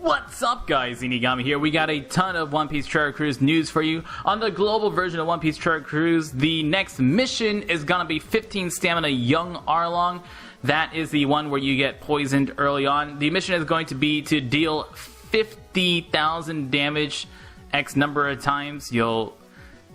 What's up, guys? Zeenigami here. We got a ton of One Piece Treasure Cruise news for you. On the global version of One Piece Treasure Cruise, the next mission is gonna be 15 stamina Young Arlong. That is the one where you get poisoned early on. The mission is going to be to deal 50,000 damage X number of times. You'll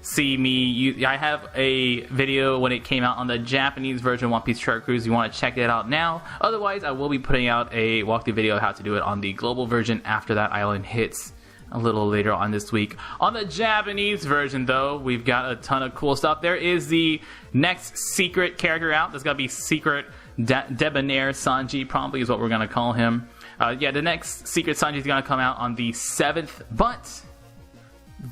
see me. I have a video when it came out on the Japanese version of One Piece Treasure Cruise. You want to check that out now. Otherwise, I will be putting out a walkthrough video of how to do it on the global version after that island hits a little later on this week. On the Japanese version, though, we've got a ton of cool stuff. There is the next secret character out. There's going to be Secret Debonair Sanji, probably is what we're going to call him. Yeah, the next Secret Sanji is going to come out on the 7th, but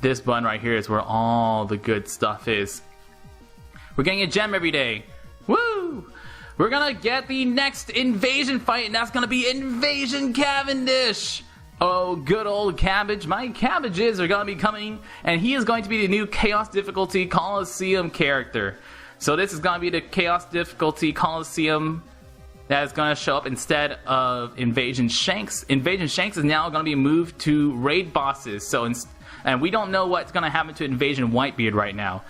this button right here is where all the good stuff is. We're getting a gem every day. Woo! We're gonna get the next invasion fight, and that's gonna be Invasion Cavendish. Oh, good old Cabbage. My cabbages are gonna be coming, and he is going to be the new Chaos Difficulty Coliseum character. So this is gonna be the Chaos Difficulty Coliseum that is going to show up instead of Invasion Shanks. Invasion Shanks is now going to be moved to raid bosses. And we don't know what's going to happen to Invasion Whitebeard right now.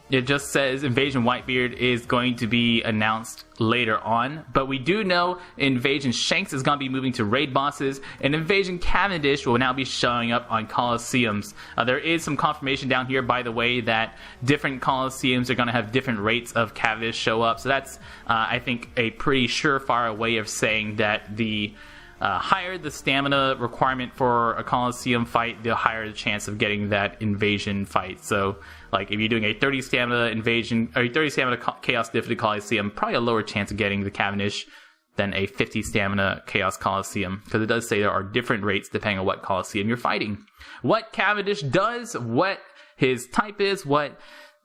It just says Invasion Whitebeard is going to be announced later on. But we do know Invasion Shanks is going to be moving to raid bosses. And Invasion Cavendish will now be showing up on Coliseums. There is some confirmation down here, by the way, that different Coliseums are going to have different rates of Cavendish show up. So that's, I think, a pretty surefire way of saying that the higher the stamina requirement for a Coliseum fight, the higher the chance of getting that invasion fight. So, like, if you're doing a 30 stamina invasion, or 30 stamina Chaos Difficulty Coliseum, probably a lower chance of getting the Cavendish than a 50 stamina Chaos Coliseum, because it does say there are different rates depending on what Coliseum you're fighting. What Cavendish does, what his type is, what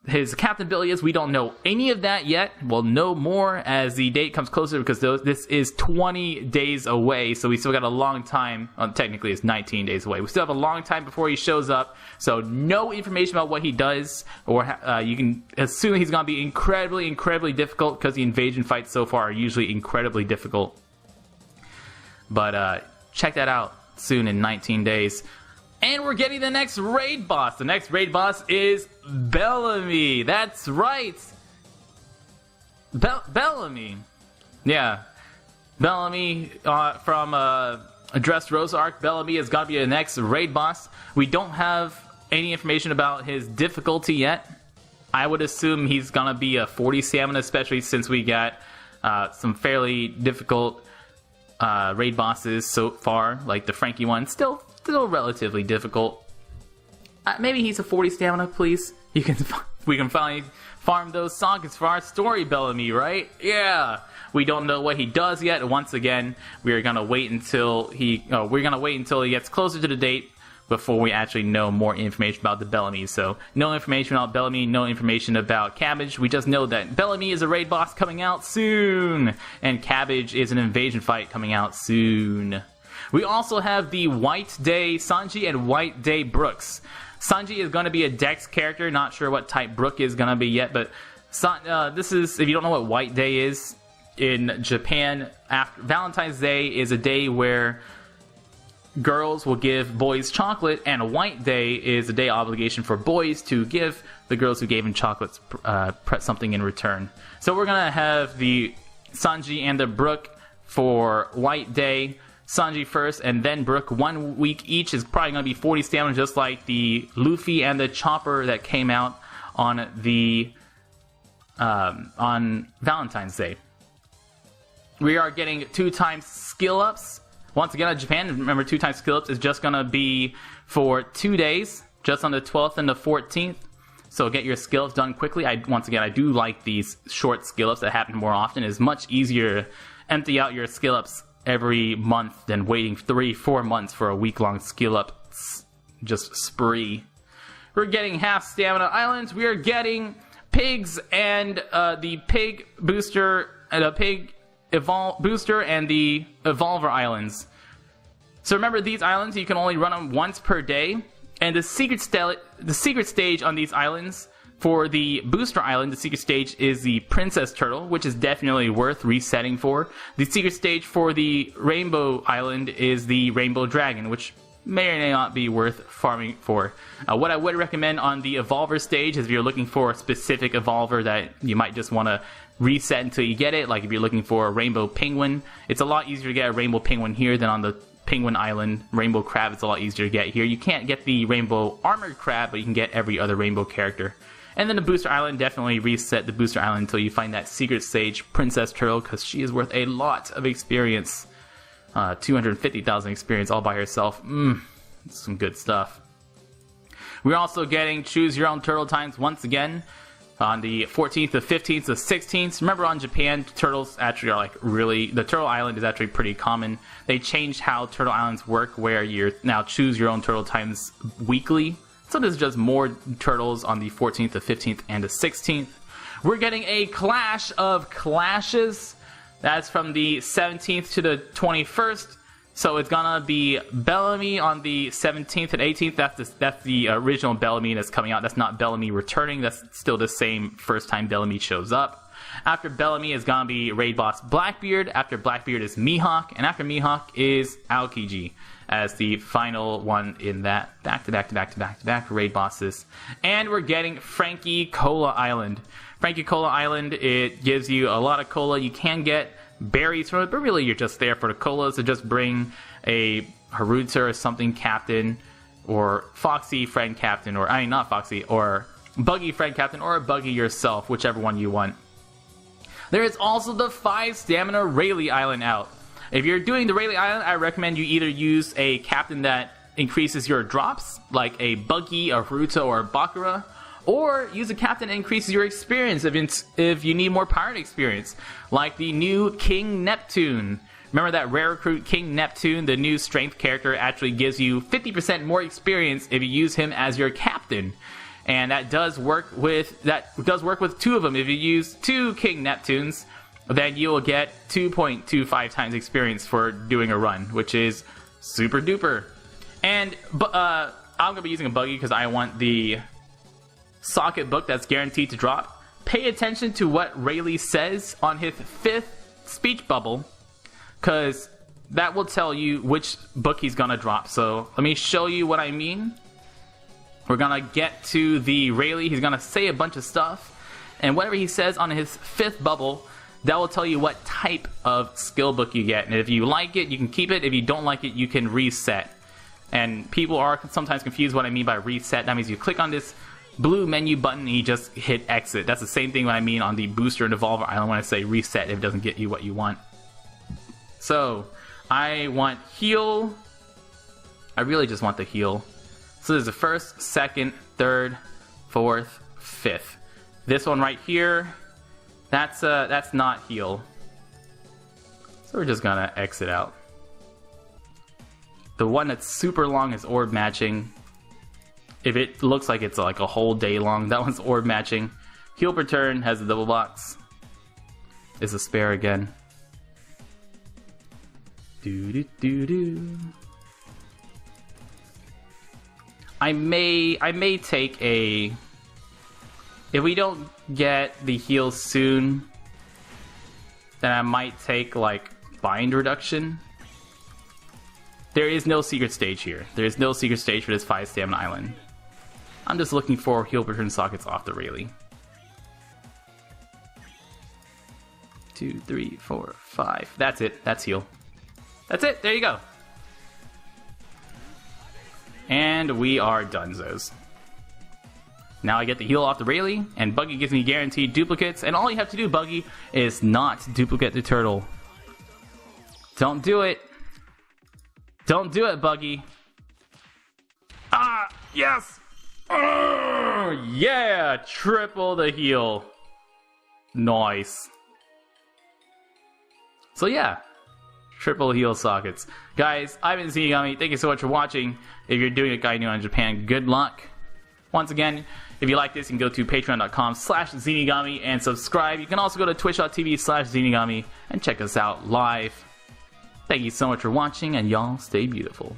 his captain ability is, we don't know any of that yet. We'll know more as the date comes closer, because this is 20 days away, so we still got a long time. Well, technically it's 19 days away. We still have a long time before he shows up, so no information about what he does, or you can assume he's going to be incredibly difficult, because the invasion fights so far are usually incredibly difficult. But check that out soon in 19 days. And we're getting the next raid boss. The next raid boss is Bellamy. That's right. Bellamy. Yeah. Bellamy from Dressrosa arc. Bellamy has got to be the next raid boss. We don't have any information about his difficulty yet. I would assume he's going to be a 40 stamina, especially since we got some fairly difficult raid bosses so far, like the Frankie one. Still relatively difficult. Maybe he's a 40 stamina, please. We can finally farm those sockets for our story, Bellamy, right? Yeah. We don't know what he does yet. Once again, we're gonna wait until he gets closer to the date before we actually know more information about the Bellamy. So, no information about Bellamy, no information about Cabbage. We just know that Bellamy is a raid boss coming out soon, and Cabbage is an invasion fight coming out soon. We also have the White Day Sanji and White Day Brooks. Sanji is going to be a Dex character. Not sure what type Brook is going to be yet, but this is, if you don't know what White Day is, in Japan, after Valentine's Day is a day where girls will give boys chocolate, and White Day is a day obligation for boys to give the girls who gave them chocolates something in return. So we're going to have the Sanji and the Brook for White Day. Sanji first, and then Brook. 1 week each is probably going to be 40 stamina, just like the Luffy and the Chopper that came out on the on Valentine's Day. We are getting 2 times skill ups. Once again, in Japan, remember 2 times skill ups is just going to be for 2 days, just on the 12th and the 14th. So get your skill ups done quickly. Once again, I do like these short skill ups that happen more often. It's much easier to empty out your skill ups every month than waiting 3-4 months for a week-long skill up just spree. We're getting half stamina islands. We are getting pigs and the pig booster, the pig booster, and the evolver islands. So remember, these islands you can only run them once per day, and the secret stage on these islands For the Booster Island, the secret stage is the Princess Turtle, which is definitely worth resetting for. The secret stage for the Rainbow Island is the Rainbow Dragon, which may or may not be worth farming for. What I would recommend on the Evolver stage is if you're looking for a specific Evolver that you might just want to reset until you get it, like if you're looking for a Rainbow Penguin, it's a lot easier to get a Rainbow Penguin here than on the Penguin Island. Rainbow Crab, it's a lot easier to get here. You can't get the Rainbow Armored Crab, but you can get every other Rainbow character. And then the Booster Island, definitely reset the Booster Island until you find that secret stage Princess Turtle, because she is worth a lot of experience. 250,000 experience all by herself. Some good stuff. We're also getting Choose Your Own Turtle times once again on the 14th, the 15th, the 16th. Remember, on Japan, turtles actually are like really... The Turtle Island is actually pretty common. They changed how Turtle Islands work, where you're now Choose Your Own Turtle times weekly. So there's just more turtles on the 14th, the 15th, and the 16th. We're getting a Clash of Clashes. That's from the 17th to the 21st. So it's gonna be Bellamy on the 17th and 18th. That's the original Bellamy that's coming out. That's not Bellamy returning. That's still the same first time Bellamy shows up. After Bellamy is gonna be Raid Boss Blackbeard. After Blackbeard is Mihawk. And after Mihawk is Aokiji as the final one in that back-to-back raid bosses. And we're getting Frankie Cola Island. Frankie Cola Island, it gives you a lot of cola. You can get berries from it, but really you're just there for the cola, so just bring a Haruta or something captain, or Foxy friend captain, or I mean not Foxy, or Buggy friend captain, or a Buggy yourself, whichever one you want. There is also the 5 stamina Rayleigh Island out. If you're doing the Rayleigh Island, I recommend you either use a captain that increases your drops, like a Buggy, a Haruta, or a Bakura, or use a captain that increases your experience if you need more pirate experience, like the new King Neptune. Remember that rare recruit King Neptune, the new strength character, actually gives you 50% more experience if you use him as your captain. And that does work with 2 of them. If you use 2 King Neptunes, then you'll get 2.25 times experience for doing a run, which is super duper. And I'm gonna be using a Buggy because I want the socket book that's guaranteed to drop. Pay attention to what Rayleigh says on his 5th speech bubble, because that will tell you which book he's gonna drop. So let me show you what I mean. We're gonna get to the Rayleigh. He's gonna say a bunch of stuff, and whatever he says on his 5th bubble, that will tell you what type of skill book you get. And if you like it, you can keep it. If you don't like it, you can reset. And people are sometimes confused what I mean by reset. That means you click on this blue menu button and you just hit exit. That's the same thing what I mean on the Booster and Evolver Island when I say reset if it doesn't get you what you want. So, I want heal. I really just want the heal. So there's the 1st, 2nd, 3rd, 4th, 5th. This one right here, that's not heal. So we're just gonna exit out. The one that's super long is orb matching. If it looks like it's like a whole day long, that one's orb matching. Heal per turn has a double box. Is a spare again. I may take a... If we don't get the heal soon, then I might take like bind reduction. There is no secret stage here. There is no secret stage for this 5 stamina island. I'm just looking for heal per turn sockets off the Rayleigh. 2, 3, 4, 5. That's it. That's heal. That's it. There you go. And we are donezos. Now I get the heal off the Rayleigh, and Buggy gives me guaranteed duplicates, and all you have to do, Buggy, is not duplicate the turtle. Don't do it. Don't do it, Buggy. Ah, yes! Oh, yeah! Triple the heal. Nice. So yeah, triple heal sockets. Guys, I've been Zeenigami. Thank you so much for watching. If you're doing a guide new on Japan, good luck. Once again, if you like this, you can go to patreon.com/Zeenigami and subscribe. You can also go to twitch.tv/Zeenigami and check us out live. Thank you so much for watching, and y'all stay beautiful.